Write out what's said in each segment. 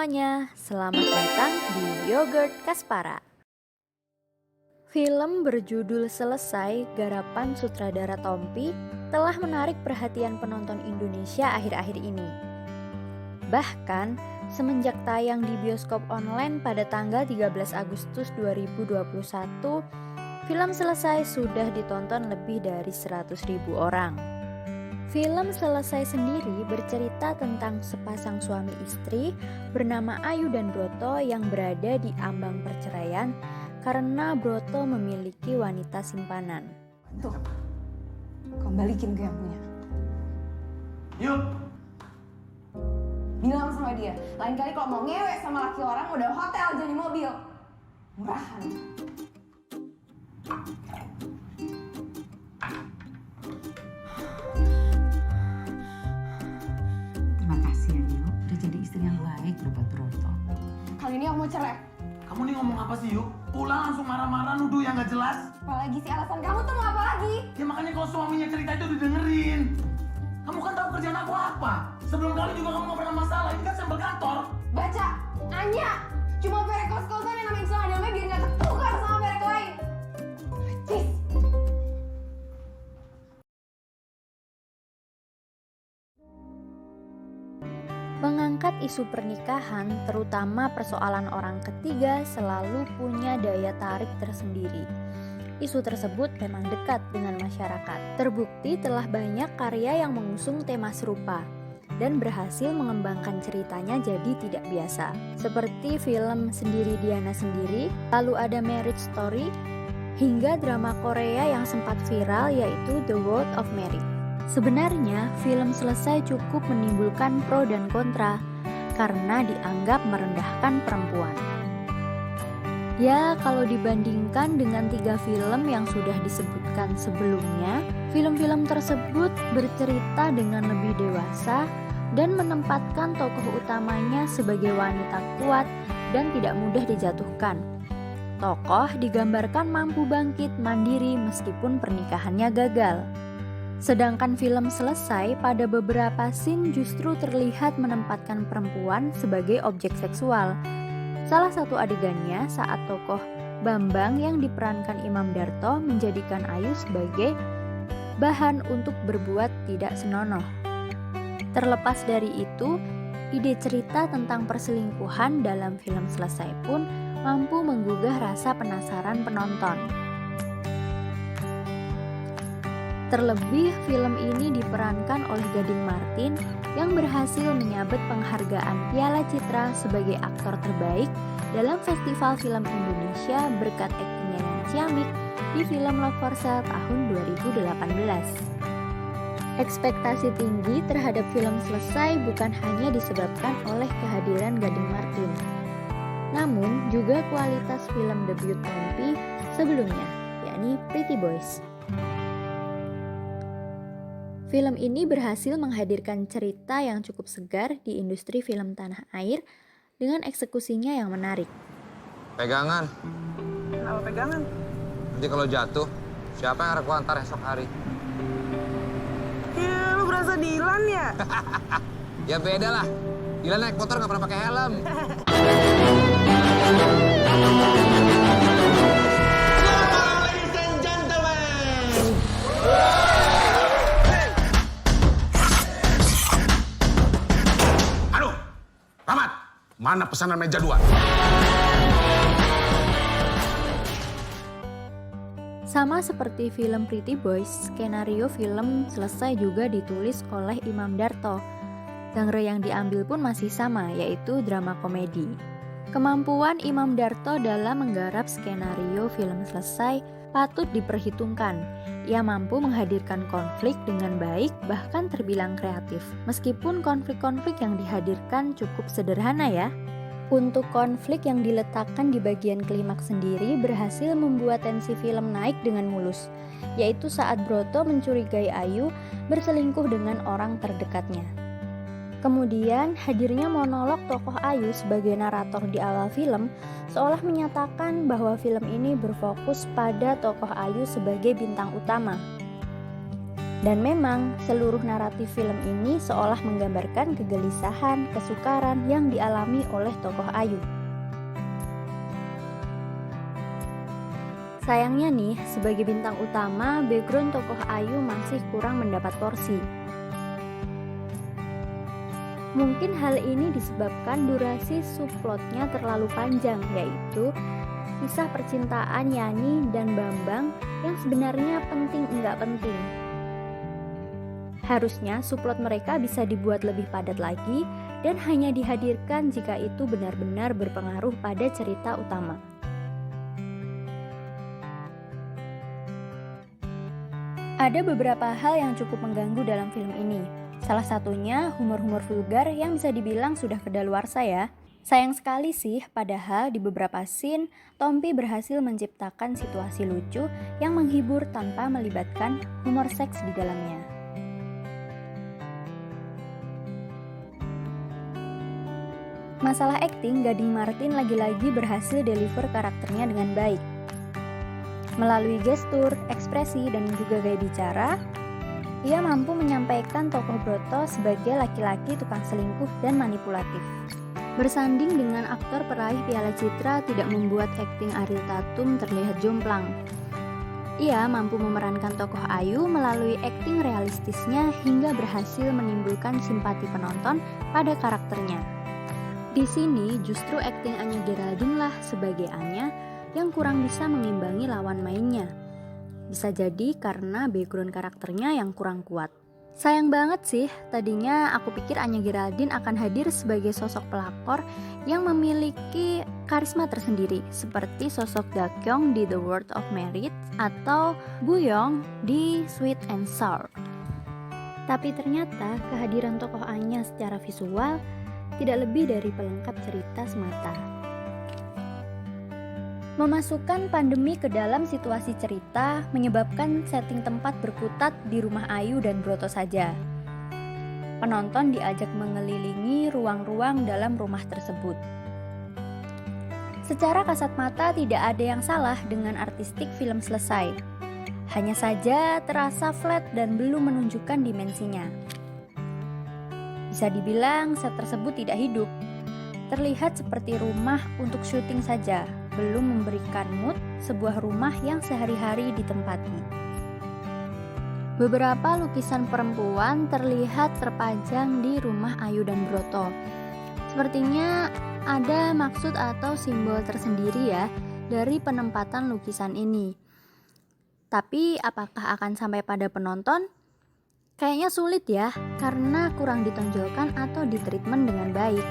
semuanya, selamat datang di Yogurt Kaspara. Film berjudul Selesai, garapan sutradara Tompi, telah menarik perhatian penonton Indonesia akhir-akhir ini. Bahkan, semenjak tayang di bioskop online pada tanggal 13 Agustus 2021, film Selesai sudah ditonton lebih dari 100.000 orang. Film Selesai sendiri bercerita tentang sepasang suami istri bernama Ayu dan Broto yang berada di ambang perceraian karena Broto memiliki wanita simpanan. Tuh, kembalikin ke yang punya. Yuk. Bilang sama dia, lain kali kalau mau ngewek sama laki orang udah hotel jadi mobil. Murahan. Terima kasih ya Dio, udah jadi istri yang baik buat Broto. Kali ini aku mau cerai. Kamu nih ngomong apa sih, Yuk? Pulang langsung marah-marah nuduh yang gak jelas. Apalagi sih alasan kamu tuh mau apa lagi? Ya makanya kalau suaminya cerita itu didengerin. Kamu kan tahu kerjaan aku apa. Sebelum kali juga kamu gak pernah masalah. Ini kan sampel kantor. Baca, Anya, cuma perek kos-kosan yang namanya celana damai biar gak ketukar sama perek lain. Cis. Mengangkat isu pernikahan, terutama persoalan orang ketiga, selalu punya daya tarik tersendiri. Isu tersebut memang dekat dengan masyarakat. Terbukti telah banyak karya yang mengusung tema serupa dan berhasil mengembangkan ceritanya jadi tidak biasa. Seperti film Sendiri Diana Sendiri, lalu ada Marriage Story, hingga drama Korea yang sempat viral yaitu The World of Married. Sebenarnya, film Selesai cukup menimbulkan pro dan kontra karena dianggap merendahkan perempuan. Ya, kalau dibandingkan dengan 3 film yang sudah disebutkan sebelumnya, film-film tersebut bercerita dengan lebih dewasa dan menempatkan tokoh utamanya sebagai wanita kuat dan tidak mudah dijatuhkan. Tokoh digambarkan mampu bangkit mandiri meskipun pernikahannya gagal. Sedangkan film Selesai pada beberapa scene justru terlihat menempatkan perempuan sebagai objek seksual. Salah satu adegannya saat tokoh Bambang yang diperankan Imam Darto menjadikan Ayu sebagai bahan untuk berbuat tidak senonoh. Terlepas dari itu, ide cerita tentang perselingkuhan dalam film Selesai pun mampu menggugah rasa penasaran penonton. Terlebih, film ini diperankan oleh Gading Marten yang berhasil menyabet penghargaan Piala Citra sebagai aktor terbaik dalam Festival Film Indonesia berkat aktingnya yang ciamik di film Love for Sale tahun 2018. Ekspektasi tinggi terhadap film Selesai bukan hanya disebabkan oleh kehadiran Gading Marten, namun juga kualitas film debut Tompi sebelumnya, yakni Pretty Boys. Film ini berhasil menghadirkan cerita yang cukup segar di industri film tanah air dengan eksekusinya yang menarik. Pegangan. Kenapa pegangan? Nanti kalau jatuh, siapa yang aku antar esok hari? Ya, lu berasa Dilan ya? Ya beda lah. Gila naik motor nggak pernah pakai helm. Ladies and gentlemen. Aduh, Rahmat, mana pesanan meja 2? Sama seperti film Pretty Boys, skenario film Selesai juga ditulis oleh Imam Darto. Genre yang diambil pun masih sama, yaitu drama komedi. Kemampuan Imam Darto dalam menggarap skenario film Selesai patut diperhitungkan. Ia mampu menghadirkan konflik dengan baik, bahkan terbilang kreatif. Meskipun konflik-konflik yang dihadirkan cukup sederhana ya. Untuk konflik yang diletakkan di bagian klimaks sendiri berhasil membuat tensi film naik dengan mulus, yaitu saat Broto mencurigai Ayu berselingkuh dengan orang terdekatnya. Kemudian hadirnya monolog tokoh Ayu sebagai narator di awal film seolah menyatakan bahwa film ini berfokus pada tokoh Ayu sebagai bintang utama. Dan memang seluruh naratif film ini seolah menggambarkan kegelisahan, kesukaran yang dialami oleh tokoh Ayu. Sayangnya nih, sebagai bintang utama, background tokoh Ayu masih kurang mendapat porsi. Mungkin hal ini disebabkan durasi subplotnya terlalu panjang, yaitu kisah percintaan Yani dan Bambang yang sebenarnya penting enggak penting. Harusnya subplot mereka bisa dibuat lebih padat lagi dan hanya dihadirkan jika itu benar-benar berpengaruh pada cerita utama. Ada beberapa hal yang cukup mengganggu dalam film ini. Salah satunya humor-humor vulgar yang bisa dibilang sudah kedaluarsa ya. Sayang sekali sih, padahal di beberapa scene, Tompi berhasil menciptakan situasi lucu yang menghibur tanpa melibatkan humor seks di dalamnya. Masalah akting, Gading Martin lagi-lagi berhasil deliver karakternya dengan baik. Melalui gestur, ekspresi, dan juga gaya bicara, ia mampu menyampaikan tokoh Broto sebagai laki-laki tukang selingkuh dan manipulatif. Bersanding dengan aktor peraih Piala Citra tidak membuat akting Ariel Tatum terlihat jomplang. Ia mampu memerankan tokoh Ayu melalui akting realistisnya hingga berhasil menimbulkan simpati penonton pada karakternya. Di sini justru akting Anya Geraldine lah sebagai Anya yang kurang bisa mengimbangi lawan mainnya. Bisa jadi karena background karakternya yang kurang kuat. Sayang banget sih, tadinya aku pikir Anya Geraldine akan hadir sebagai sosok pelakor yang memiliki karisma tersendiri, seperti sosok Dakyong di The World of Merit atau Buyong di Sweet and Sour. Tapi ternyata kehadiran tokoh Anya secara visual tidak lebih dari pelengkap cerita semata. Memasukkan pandemi ke dalam situasi cerita menyebabkan setting tempat berkutat di rumah Ayu dan Broto saja. Penonton diajak mengelilingi ruang-ruang dalam rumah tersebut. Secara kasat mata tidak ada yang salah dengan artistik film selesai. Hanya saja terasa flat dan belum menunjukkan dimensinya. Bisa dibilang set tersebut tidak hidup. Terlihat seperti rumah untuk syuting saja, belum memberikan mood sebuah rumah yang sehari-hari ditempati. Beberapa lukisan perempuan terlihat terpajang di rumah Ayu dan Broto. Sepertinya ada maksud atau simbol tersendiri ya dari penempatan lukisan ini. Tapi apakah akan sampai pada penonton? Kayaknya sulit ya, karena kurang ditonjolkan atau ditreatment dengan baik.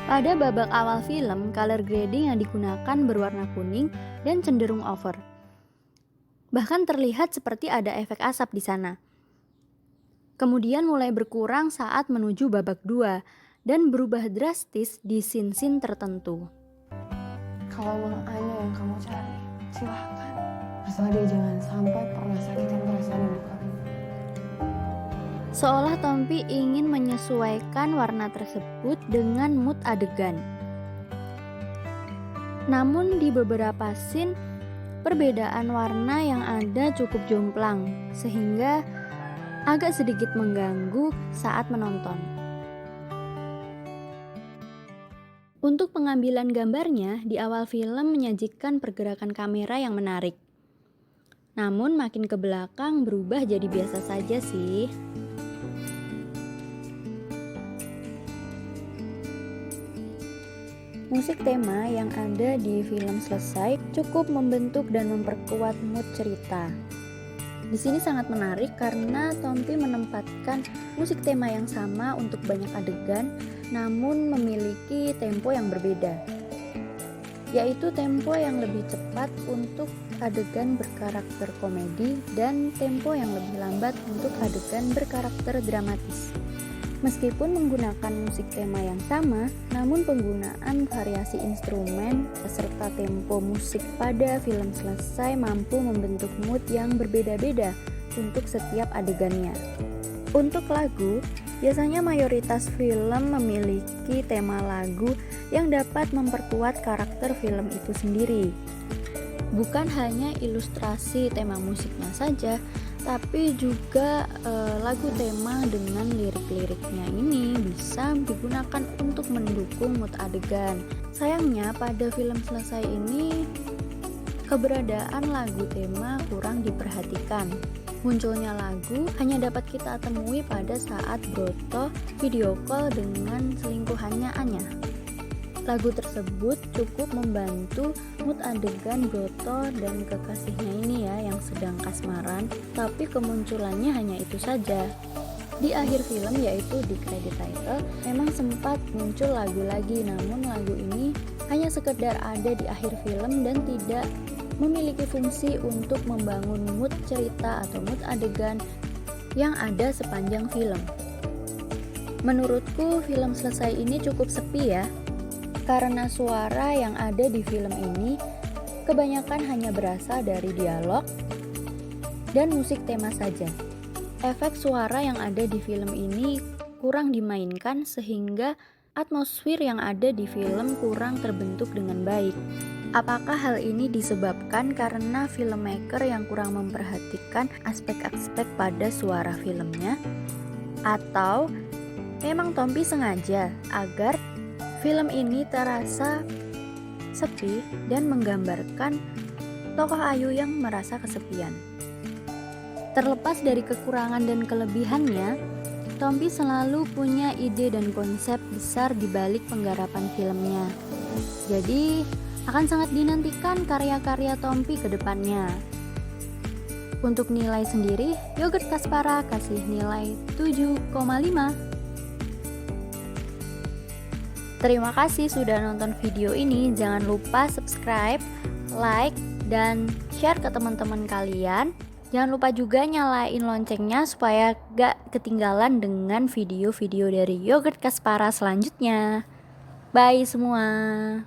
Pada babak awal film, color grading yang digunakan berwarna kuning dan cenderung over. Bahkan terlihat seperti ada efek asap di sana. Kemudian mulai berkurang saat menuju babak 2 dan berubah drastis di scene-scene tertentu. Kalau memang Anya yang kamu cari, silahkan. Asal dia jangan sampai pernah sakitin perasaan ibu kamu. Seolah Tompi ingin menyesuaikan warna tersebut dengan mood adegan. Namun di beberapa scene, perbedaan warna yang ada cukup jomplang, sehingga agak sedikit mengganggu saat menonton. Untuk pengambilan gambarnya, di awal film menyajikan pergerakan kamera yang menarik. Namun makin ke belakang berubah jadi biasa saja sih. Musik tema yang ada di film selesai cukup membentuk dan memperkuat mood cerita. Di sini sangat menarik karena Tompi menempatkan musik tema yang sama untuk banyak adegan, namun memiliki tempo yang berbeda, yaitu tempo yang lebih cepat untuk adegan berkarakter komedi dan tempo yang lebih lambat untuk adegan berkarakter dramatis. Meskipun menggunakan musik tema yang sama, namun penggunaan variasi instrumen serta tempo musik pada film selesai mampu membentuk mood yang berbeda-beda untuk setiap adegannya. Untuk lagu, Biasanya mayoritas film memiliki tema lagu yang dapat memperkuat karakter film itu sendiri. Bukan hanya ilustrasi tema musiknya saja, tapi juga lagu tema dengan lirik-liriknya ini bisa digunakan untuk mendukung mood adegan. Sayangnya pada film Selesai ini keberadaan lagu tema kurang diperhatikan. Munculnya lagu hanya dapat kita temui pada saat Broto video call dengan selingkuhannya Anya. Lagu tersebut cukup membantu mood adegan Broto dan kekasihnya ini ya yang sedang kasmaran, tapi kemunculannya hanya itu saja. Di akhir film yaitu di credit title memang sempat muncul lagu lagi, namun lagu ini hanya sekedar ada di akhir film dan tidak memiliki fungsi untuk membangun mood cerita atau mood adegan yang ada sepanjang film. Menurutku film Selesai ini cukup sepi ya, karena suara yang ada di film ini kebanyakan hanya berasal dari dialog dan musik tema saja. Efek suara yang ada di film ini kurang dimainkan sehingga atmosfer yang ada di film kurang terbentuk dengan baik. Apakah hal ini disebabkan karena filmmaker yang kurang memperhatikan aspek-aspek pada suara filmnya? Atau memang Tompi sengaja agar film ini terasa sepi dan menggambarkan tokoh Ayu yang merasa kesepian? Terlepas dari kekurangan dan kelebihannya, Tompi selalu punya ide dan konsep besar di balik penggarapan filmnya. Jadi, akan sangat dinantikan karya-karya Tompi ke depannya. Untuk nilai sendiri, Yogurt Kaspara kasih nilai 7,5. Terima kasih sudah nonton video ini. Jangan lupa subscribe, like, dan share ke teman-teman kalian. Jangan lupa juga nyalain loncengnya supaya gak ketinggalan dengan video-video dari Yogurt Kaspara selanjutnya. Bye semua.